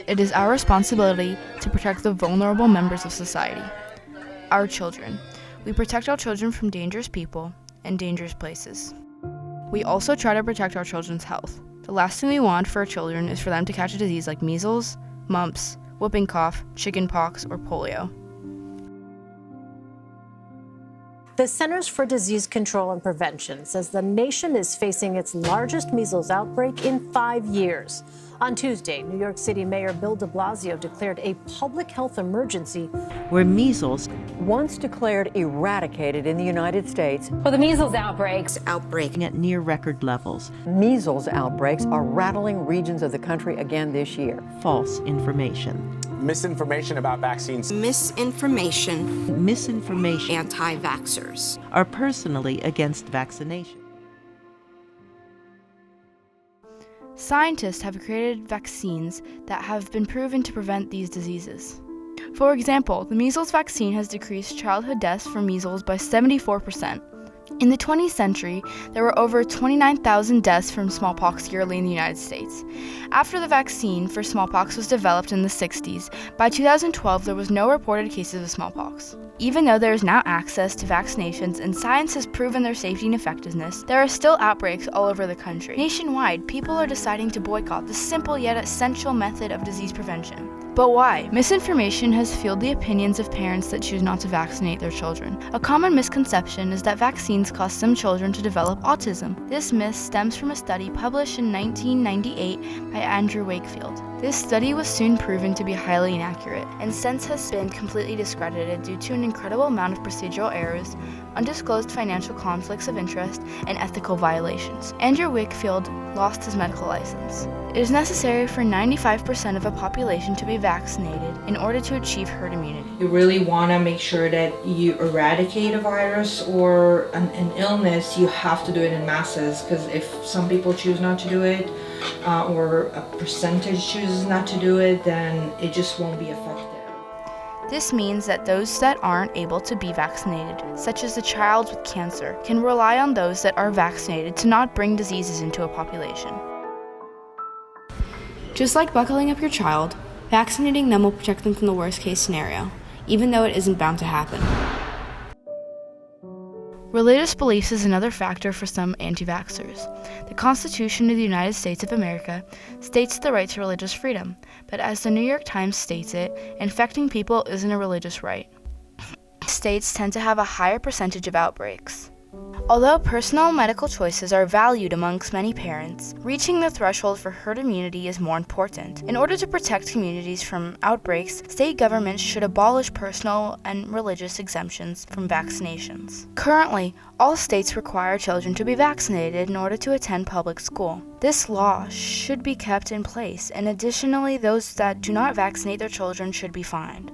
It is our responsibility to protect the vulnerable members of society, our children. We protect our children from dangerous people and dangerous places. We also try to protect our children's health. The last thing we want for our children is for them to catch a disease like measles, mumps, whooping cough, chickenpox, or polio. The Centers for Disease Control and Prevention says the nation is facing its largest measles outbreak in 5 years. On Tuesday, New York City Mayor Bill de Blasio declared a public health emergency where measles, once declared eradicated in the United States, for the measles outbreaks outbreaking at near record levels. Measles outbreaks are rattling regions of the country again this year. False information. Misinformation about vaccines. Misinformation. Anti-vaxxers are personally against vaccination. Scientists have created vaccines that have been proven to prevent these diseases. For example, the measles vaccine has decreased childhood deaths from measles by 74%. In the 20th century, there were over 29,000 deaths from smallpox yearly in the United States. After the vaccine for smallpox was developed in the 60s, by 2012 there was no reported cases of smallpox. Even though there is now access to vaccinations and science has proven their safety and effectiveness, there are still outbreaks all over the country. Nationwide, people are deciding to boycott this simple yet essential method of disease prevention. But why? Misinformation has fueled the opinions of parents that choose not to vaccinate their children. A common misconception is that vaccines cause some children to develop autism. This myth stems from a study published in 1998 by Andrew Wakefield. This study was soon proven to be highly inaccurate, and since has been completely discredited due to an incredible amount of procedural errors, undisclosed financial conflicts of interest, and ethical violations. Andrew Wakefield lost his medical license. It is necessary for 95% of a population to be vaccinated in order to achieve herd immunity. You really want to make sure that you eradicate a virus or an illness. You have to do it in masses, because if some people choose not to do it, or a percentage chooses not to do it, then it just won't be effective. This means that those that aren't able to be vaccinated, such as a child with cancer, can rely on those that are vaccinated to not bring diseases into a population. Just like buckling up your child, vaccinating them will protect them from the worst case scenario, even though it isn't bound to happen. Religious beliefs is another factor for some anti-vaxxers. The Constitution of the United States of America states the right to religious freedom, but as the New York Times states it, infecting people isn't a religious right. States tend to have a higher percentage of outbreaks. Although personal medical choices are valued amongst many parents, reaching the threshold for herd immunity is more important. In order to protect communities from outbreaks, state governments should abolish personal and religious exemptions from vaccinations. Currently, all states require children to be vaccinated in order to attend public school. This law should be kept in place, and additionally, those that do not vaccinate their children should be fined.